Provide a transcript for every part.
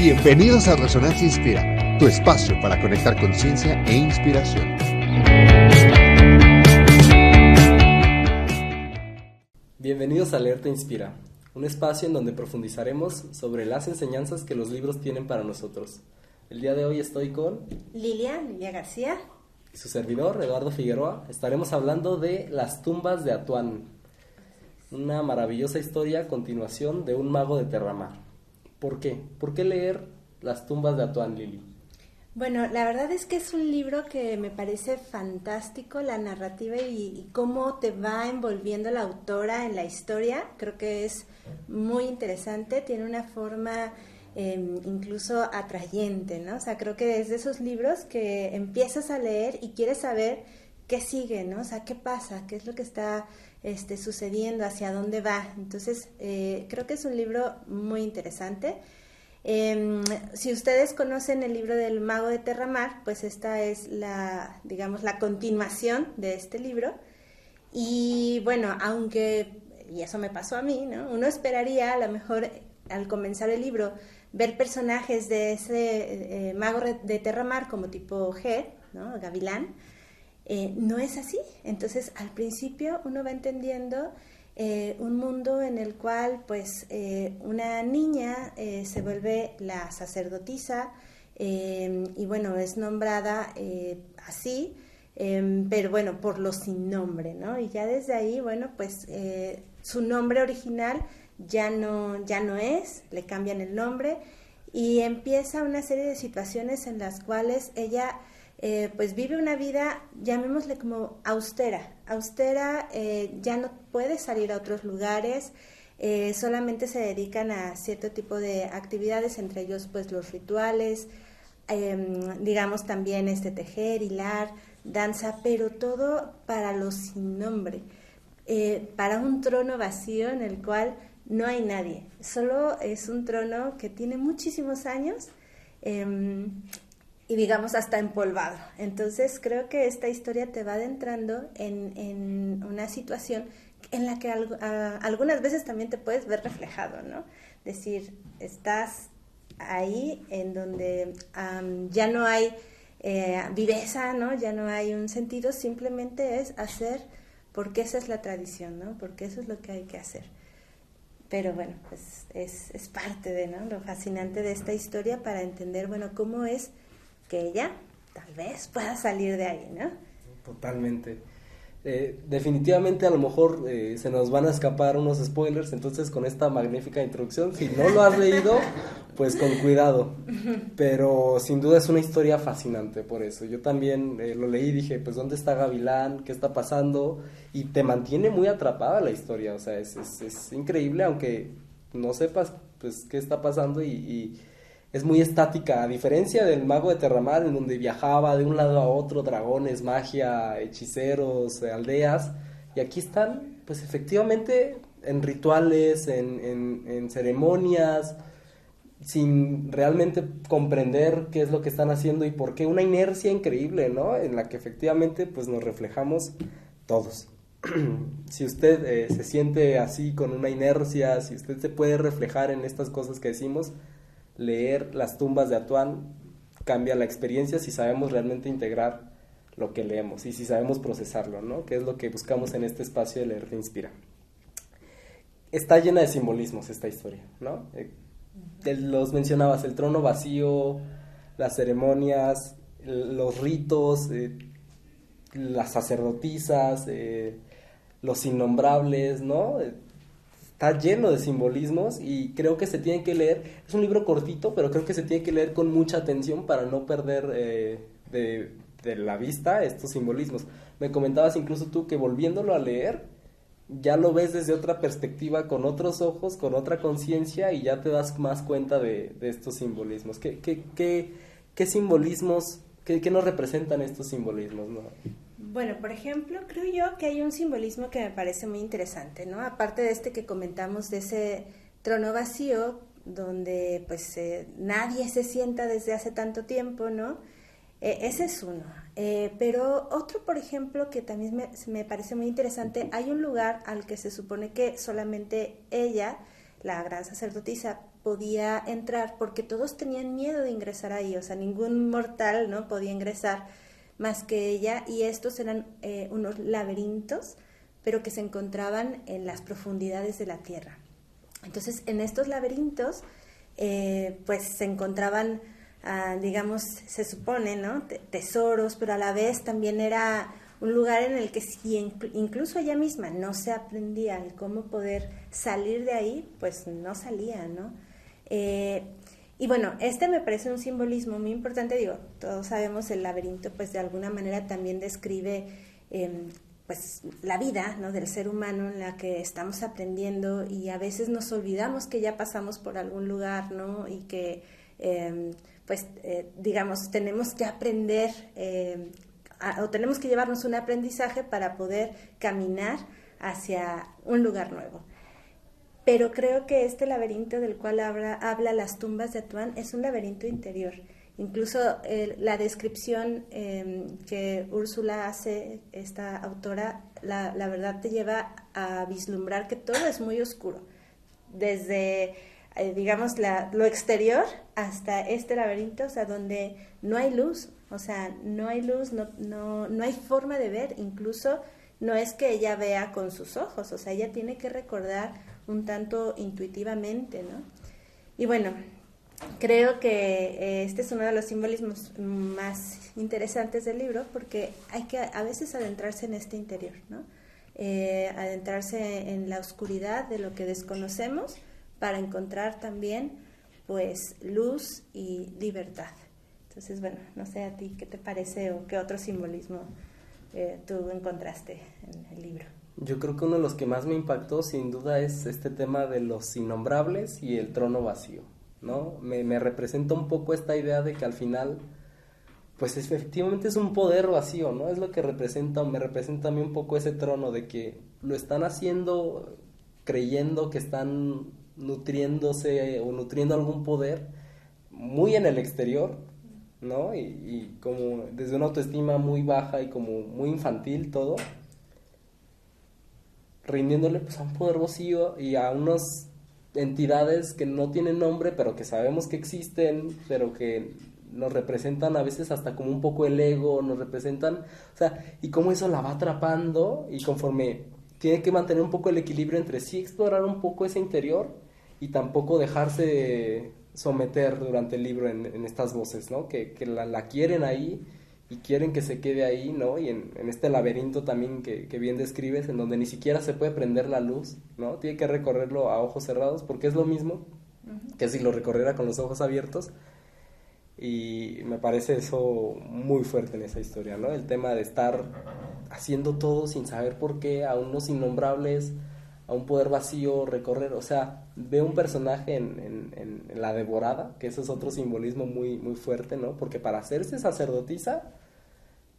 Bienvenidos a Resonancia Inspira, tu espacio para conectar conciencia e inspiración. Bienvenidos a Leer Te Inspira, un espacio en donde profundizaremos sobre las enseñanzas que los libros tienen para nosotros. El día de hoy estoy con Lilia García y su servidor, Eduardo Figueroa. Estaremos hablando de Las tumbas de Atuán, una maravillosa historia a continuación de un mago de Terramar. ¿Por qué? ¿Por qué leer Las tumbas de Atuán, Lili? Bueno, la verdad es que es un libro que me parece fantástico, la narrativa y cómo te va envolviendo la autora en la historia. Creo que es muy interesante, tiene una forma incluso atrayente, ¿no? O sea, creo que es de esos libros que empiezas a leer y quieres saber qué sigue, ¿no? O sea, qué pasa, qué es lo que está sucediendo, hacia dónde va. Entonces, creo que es un libro muy interesante. Si ustedes conocen el libro del Mago de Terramar, pues esta es la continuación de este libro. Y bueno, aunque, y eso me pasó a mí, ¿no? Uno esperaría a lo mejor al comenzar el libro ver personajes de ese Mago de Terramar como tipo G, ¿no? Gavilán. No es así. Entonces, al principio uno va entendiendo un mundo en el cual pues una niña se vuelve la sacerdotisa y bueno, es nombrada así, pero bueno, por lo sin nombre, ¿no? Y ya desde ahí, bueno, pues su nombre original ya no es, le cambian el nombre y empieza una serie de situaciones en las cuales ella pues vive una vida, llamémosle como austera, ya no puede salir a otros lugares, solamente se dedican a cierto tipo de actividades, entre ellos pues los rituales, digamos también tejer, hilar, danza, pero todo para los sin nombre, para un trono vacío en el cual no hay nadie, solo es un trono que tiene muchísimos años, y digamos hasta empolvado. Entonces creo que esta historia te va adentrando en una situación en la que algunas veces también te puedes ver reflejado, ¿no? Decir, estás ahí en donde ya no hay viveza, ¿no? Ya no hay un sentido, simplemente es hacer porque esa es la tradición, ¿no? Porque eso es lo que hay que hacer. Pero bueno, pues es parte de, ¿no? Lo fascinante de esta historia para entender, bueno, cómo es que ella tal vez pueda salir de ahí, ¿no? Totalmente. Definitivamente a lo mejor se nos van a escapar unos spoilers, entonces con esta magnífica introducción, si no lo has leído, pues con cuidado. Pero sin duda es una historia fascinante por eso. Yo también lo leí y dije, pues ¿dónde está Gavilán? ¿Qué está pasando? Y te mantiene muy atrapada la historia, o sea, es increíble, aunque no sepas pues qué está pasando y es muy estática, a diferencia del Mago de Terramar, en donde viajaba de un lado a otro, dragones, magia, hechiceros, aldeas, y aquí están, pues efectivamente, en rituales, en ceremonias, sin realmente comprender qué es lo que están haciendo y por qué, una inercia increíble, ¿no? En la que efectivamente, pues nos reflejamos todos. Si usted se siente así con una inercia, si usted se puede reflejar en estas cosas que decimos, leer Las tumbas de Atuán cambia la experiencia si sabemos realmente integrar lo que leemos y si sabemos procesarlo, ¿no? Que es lo que buscamos en este espacio de Leer Te Inspira. Está llena de simbolismos esta historia, ¿no? Los mencionabas, el trono vacío, las ceremonias, los ritos, las sacerdotisas, los innombrables, ¿no? Está lleno de simbolismos y creo que se tiene que leer, es un libro cortito, pero creo que se tiene que leer con mucha atención para no perder de la vista estos simbolismos. Me comentabas incluso tú que volviéndolo a leer, ya lo ves desde otra perspectiva, con otros ojos, con otra conciencia y ya te das más cuenta de estos simbolismos. ¿Qué simbolismos, qué nos representan estos simbolismos, ¿no? Bueno, por ejemplo, creo yo que hay un simbolismo que me parece muy interesante, ¿no? Aparte de que comentamos de ese trono vacío, donde pues nadie se sienta desde hace tanto tiempo, ¿no? Ese es uno. Pero otro, por ejemplo, que también me parece muy interesante, hay un lugar al que se supone que solamente ella, la gran sacerdotisa, podía entrar porque todos tenían miedo de ingresar ahí, o sea, ningún mortal, ¿no?, podía ingresar más que ella, y estos eran unos laberintos, pero que se encontraban en las profundidades de la tierra. Entonces, en estos laberintos, pues se encontraban, digamos, se supone, ¿no?, tesoros, pero a la vez también era un lugar en el que si incluso ella misma no se aprendía el cómo poder salir de ahí, pues no salía, ¿no? Y bueno, me parece un simbolismo muy importante. Digo, todos sabemos el laberinto, pues de alguna manera también describe pues la vida, ¿no?, del ser humano, en la que estamos aprendiendo, y a veces nos olvidamos que ya pasamos por algún lugar, ¿no?, y que digamos, tenemos que aprender o tenemos que llevarnos un aprendizaje para poder caminar hacia un lugar nuevo. Pero creo que este laberinto del cual habla Las tumbas de Atuán es un laberinto interior. Incluso la descripción que Úrsula hace, esta autora, la verdad te lleva a vislumbrar que todo es muy oscuro. Desde, digamos, lo exterior hasta este laberinto, o sea, donde no hay luz. O sea, no hay luz, no hay forma de ver. Incluso no es que ella vea con sus ojos, o sea, ella tiene que recordar un tanto intuitivamente, ¿no? Y bueno, creo que este es uno de los simbolismos más interesantes del libro, porque hay que a veces adentrarse en este interior, ¿no? Adentrarse en la oscuridad de lo que desconocemos para encontrar también, pues, luz y libertad. Entonces, bueno, no sé a ti qué te parece o qué otro simbolismo tú encontraste en el libro. Yo creo que uno de los que más me impactó sin duda es este tema de los innombrables y el trono vacío, ¿no? Me representa un poco esta idea de que al final, pues efectivamente es un poder vacío, ¿no? Es lo que me representa a mí un poco ese trono, de que lo están haciendo creyendo que están nutriéndose o nutriendo algún poder muy en el exterior, ¿no? Y como desde una autoestima muy baja y como muy infantil todo, rindiéndole pues a un poder vacío y a unas entidades que no tienen nombre, pero que sabemos que existen, pero que nos representan a veces hasta como un poco el ego, nos representan, o sea, y cómo eso la va atrapando, y conforme tiene que mantener un poco el equilibrio entre sí explorar un poco ese interior y tampoco dejarse someter durante el libro en estas voces, ¿no? Que la quieren ahí y quieren que se quede ahí, ¿no? Y en este laberinto también que bien describes, en donde ni siquiera se puede prender la luz, ¿no? Tiene que recorrerlo a ojos cerrados, porque es lo mismo que si lo recorriera con los ojos abiertos. Y me parece eso muy fuerte en esa historia, ¿no? El tema de estar haciendo todo sin saber por qué, a unos innombrables, a un poder vacío, recorrer, o sea, veo un personaje en la devorada, que eso es otro simbolismo muy, muy fuerte, ¿no? Porque para hacerse sacerdotisa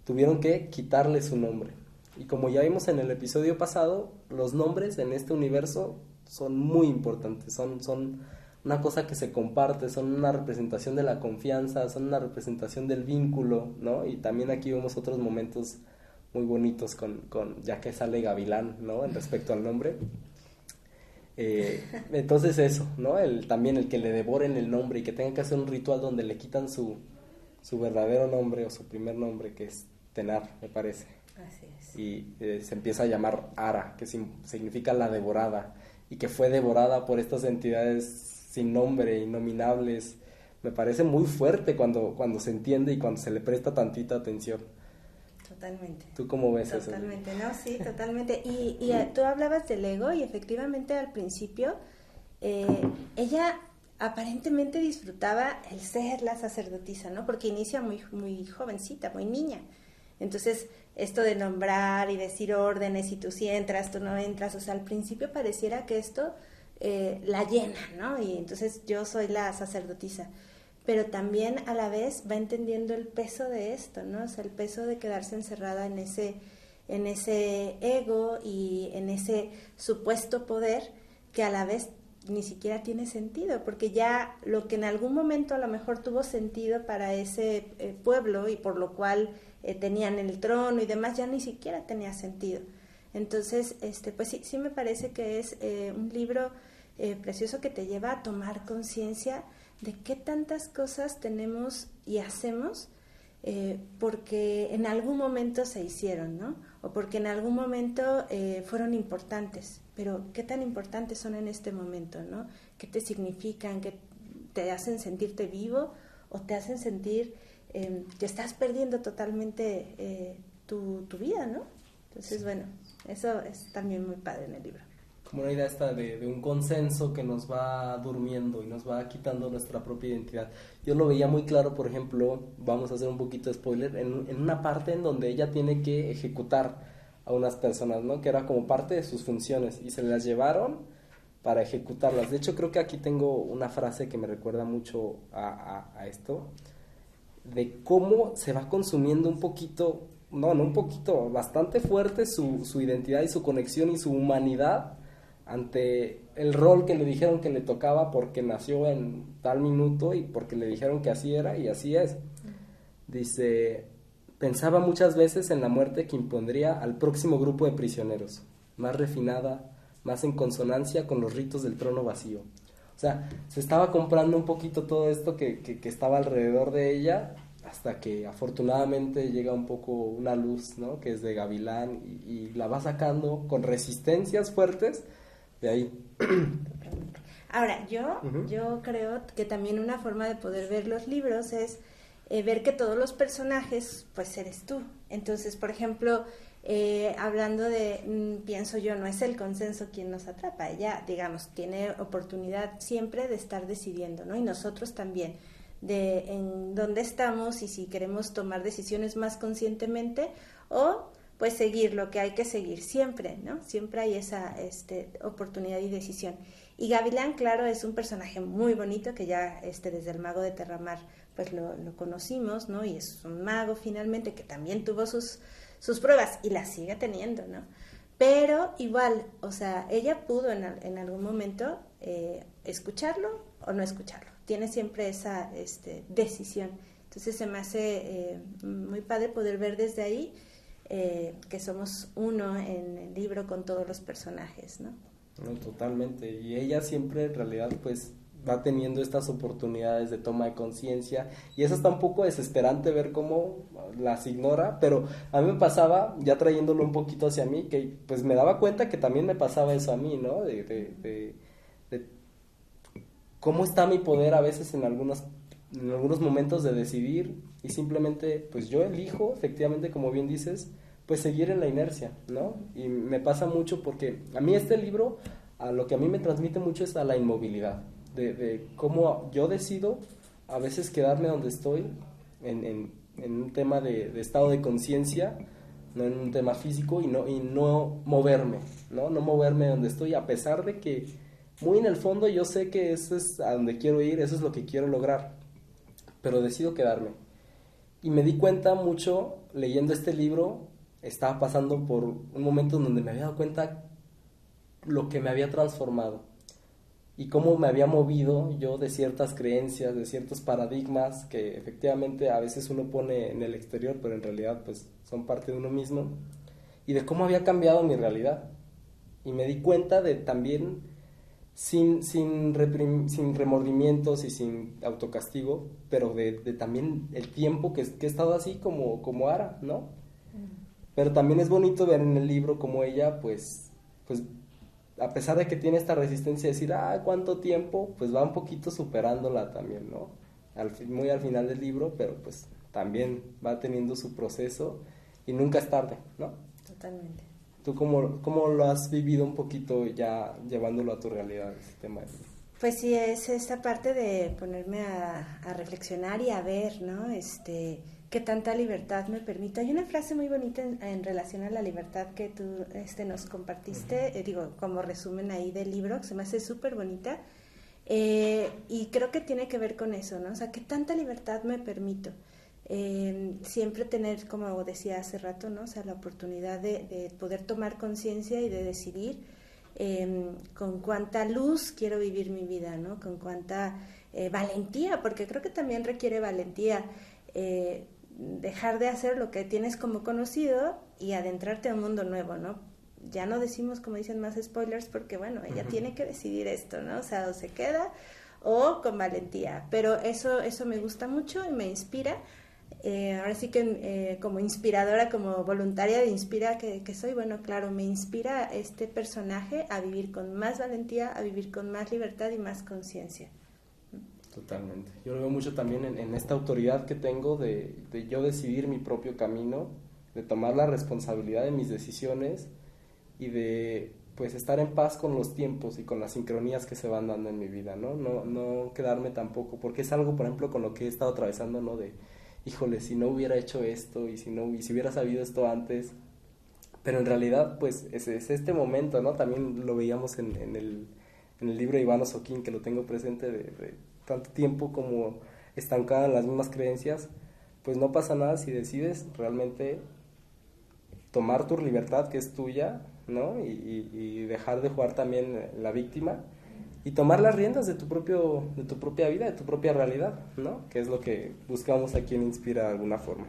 tuvieron que quitarle su nombre. Y como ya vimos en el episodio pasado, los nombres en este universo son muy importantes, son una cosa que se comparte, son una representación de la confianza, son una representación del vínculo, ¿no? Y también aquí vemos otros momentos muy bonitos con ya que sale Gavilán, ¿no? En respecto al nombre. Entonces eso, ¿no? También el que le devoren el nombre y que tengan que hacer un ritual donde le quitan su verdadero nombre o su primer nombre, que es Tenar, me parece. Así es. Y se empieza a llamar Ara, que significa la devorada, y que fue devorada por estas entidades sin nombre, innominables. Me parece muy fuerte cuando se entiende y cuando se le presta tantita atención. Totalmente. ¿Tú cómo ves eso? Totalmente, no, sí, totalmente. Y tú hablabas del ego, y efectivamente al principio ella aparentemente disfrutaba el ser la sacerdotisa, ¿no? Porque inicia muy, muy jovencita, muy niña. Entonces, esto de nombrar y decir órdenes, y tú sí entras, tú no entras, o sea, al principio pareciera que esto la llena, ¿no? Y entonces yo soy la sacerdotisa. Pero también a la vez va entendiendo el peso de esto, ¿no? O sea, el peso de quedarse encerrada en ese ego y en ese supuesto poder que a la vez ni siquiera tiene sentido, porque ya lo que en algún momento a lo mejor tuvo sentido para ese pueblo y por lo cual tenían el trono y demás, ya ni siquiera tenía sentido. Entonces, pues sí me parece que es un libro precioso que te lleva a tomar conciencia de qué tantas cosas tenemos y hacemos porque en algún momento se hicieron, ¿no? O porque en algún momento fueron importantes, pero qué tan importantes son en este momento, ¿no? ¿Qué te significan? ¿Qué te hacen sentirte vivo o te hacen sentir que estás perdiendo totalmente tu vida, ¿no? Entonces, bueno, eso es también muy padre en el libro. Como una idea esta de un consenso que nos va durmiendo y nos va quitando nuestra propia identidad. Yo lo veía muy claro, por ejemplo, vamos a hacer un poquito de spoiler, en una parte en donde ella tiene que ejecutar a unas personas, ¿no? Que era como parte de sus funciones y se las llevaron para ejecutarlas. De hecho, creo que aquí tengo una frase que me recuerda mucho a esto, de cómo se va consumiendo un poquito, no un poquito, bastante fuerte su identidad y su conexión y su humanidad ante el rol que le dijeron que le tocaba porque nació en tal minuto y porque le dijeron que así era y así es. Dice, pensaba muchas veces en la muerte que impondría al próximo grupo de prisioneros, más refinada, más en consonancia con los ritos del trono vacío. O sea, se estaba comprando un poquito todo esto que estaba alrededor de ella, hasta que afortunadamente llega un poco una luz, ¿no? Que es de Gavilán y la va sacando con resistencias fuertes de ahí. Ahora, yo creo que también una forma de poder ver los libros es ver que todos los personajes, pues eres tú. Entonces, por ejemplo, hablando de, pienso yo, no es el consenso quien nos atrapa, ella, digamos, tiene oportunidad siempre de estar decidiendo, ¿no? Y nosotros también, de en dónde estamos y si queremos tomar decisiones más conscientemente o pues seguir lo que hay que seguir siempre, ¿no? Siempre hay esa oportunidad y decisión. Y Gavilán, claro, es un personaje muy bonito que ya desde el Mago de Terramar pues lo conocimos, ¿no? Y es un mago finalmente que también tuvo sus pruebas y las sigue teniendo, ¿no? Pero igual, o sea, ella pudo en algún momento escucharlo o no escucharlo. Tiene siempre esa decisión. Entonces se me hace muy padre poder ver desde ahí que somos uno en el libro con todos los personajes, ¿no? No, totalmente. Y ella siempre en realidad pues va teniendo estas oportunidades de toma de conciencia y eso está un poco desesperante ver cómo las ignora, pero a mí me pasaba, ya trayéndolo un poquito hacia mí, que pues me daba cuenta que también me pasaba eso a mí, ¿no? De cómo está mi poder a veces en algunos momentos de decidir y simplemente pues yo elijo, efectivamente, como bien dices, pues seguir en la inercia, ¿no? Y me pasa mucho porque a mí este libro, a lo que a mí me transmite mucho es a la inmovilidad, de cómo yo decido a veces quedarme donde estoy en un tema de estado de conciencia, no en un tema físico y no moverme, ¿no? No moverme donde estoy a pesar de que muy en el fondo yo sé que eso es a donde quiero ir, eso es lo que quiero lograr, pero decido quedarme. Y me di cuenta mucho leyendo este libro, estaba pasando por un momento en donde me había dado cuenta lo que me había transformado y cómo me había movido yo de ciertas creencias, de ciertos paradigmas que efectivamente a veces uno pone en el exterior, pero en realidad pues son parte de uno mismo, y de cómo había cambiado mi realidad. Y me di cuenta de también, sin remordimientos y sin autocastigo, pero de también el tiempo que he estado así como Ara, ¿no? Pero también es bonito ver en el libro como ella, pues a pesar de que tiene esta resistencia de decir, ¿cuánto tiempo? Pues va un poquito superándola también, ¿no? Muy al final del libro, pero pues también va teniendo su proceso y nunca es tarde, ¿no? Totalmente. ¿Tú cómo lo has vivido un poquito ya llevándolo a tu realidad, ese tema? Pues sí, es esta parte de ponerme a reflexionar y a ver, ¿no? Qué tanta libertad me permite. Hay una frase muy bonita en relación a la libertad que tú nos compartiste, como resumen ahí del libro, que se me hace súper bonita, y creo que tiene que ver con eso, ¿no? O sea, qué tanta libertad me permito. Siempre tener, como decía hace rato, ¿no? O sea, la oportunidad de poder tomar conciencia y de decidir con cuánta luz quiero vivir mi vida, ¿no? Con cuánta valentía, porque creo que también requiere valentía, dejar de hacer lo que tienes como conocido y adentrarte a un mundo nuevo, ¿no? ya no decimos, como dicen, más spoilers, porque bueno, ella tiene que decidir esto, ¿no? O sea, o se queda o con valentía, pero eso me gusta mucho y me inspira. Ahora sí que como inspiradora, como voluntaria de Inspira que soy, bueno, claro, me inspira este personaje a vivir con más valentía, a vivir con más libertad y más conciencia. Totalmente. Yo lo veo mucho también en esta autoridad que tengo de yo decidir mi propio camino, de tomar la responsabilidad de mis decisiones y de pues estar en paz con los tiempos y con las sincronías que se van dando en mi vida, ¿no? No quedarme tampoco, porque es algo, por ejemplo, con lo que he estado atravesando, ¿no? De, híjole, si no hubiera hecho esto y si hubiera sabido esto antes, pero en realidad pues es este momento, ¿no? También lo veíamos en el libro de Iván Osoquín, que lo tengo presente, de tanto tiempo como estancada en las mismas creencias, pues no pasa nada si decides realmente tomar tu libertad, que es tuya, ¿no? Y dejar de jugar también la víctima y tomar las riendas de tu propia vida, de tu propia realidad, ¿no? Que es lo que buscamos aquí en Inspira de alguna forma.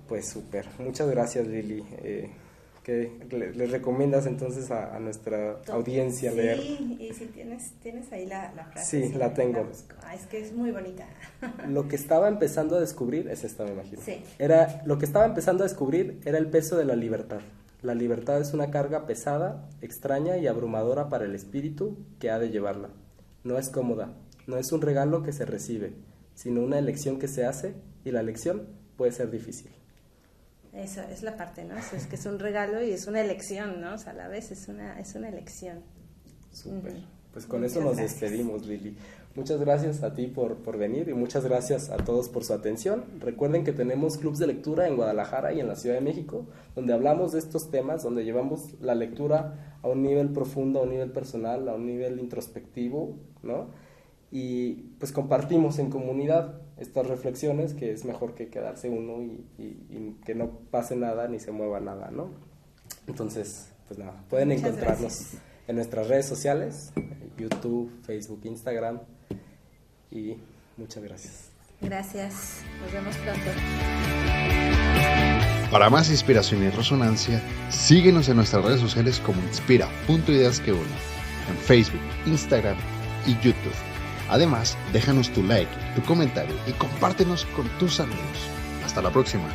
Pues súper, muchas gracias, Lili. ¿Qué les recomiendas entonces a nuestra audiencia leer? Sí, y si tienes ahí la Sí, frase. la tengo. Es que es muy bonita. Lo que estaba empezando a descubrir, es esta me imagino. Sí. Lo que estaba empezando a descubrir era el peso de la libertad. La libertad es una carga pesada, extraña y abrumadora para el espíritu que ha de llevarla. No es cómoda, no es un regalo que se recibe, sino una elección que se hace, y la elección puede ser difícil. Eso es la parte, ¿no? Es que es un regalo y es una elección, ¿no? O sea, a la vez es una elección. Súper. Pues con eso nos despedimos, Lili. Muchas gracias a ti por venir y muchas gracias a todos por su atención. Recuerden que tenemos clubs de lectura en Guadalajara y en la Ciudad de México, donde hablamos de estos temas, donde llevamos la lectura a un nivel profundo, a un nivel personal, a un nivel introspectivo, ¿no? Y pues compartimos en comunidad estas reflexiones, que es mejor que quedarse uno y que no pase nada ni se mueva nada, ¿no? Entonces, pues nada, pueden Muchas encontrarnos gracias. En nuestras redes sociales, YouTube, Facebook, Instagram, y muchas gracias. Gracias, nos vemos pronto. Para más inspiración y resonancia, síguenos en nuestras redes sociales como inspira.ideasqueunen, en Facebook, Instagram y YouTube. Además, déjanos tu like, tu comentario y compártenos con tus amigos. Hasta la próxima.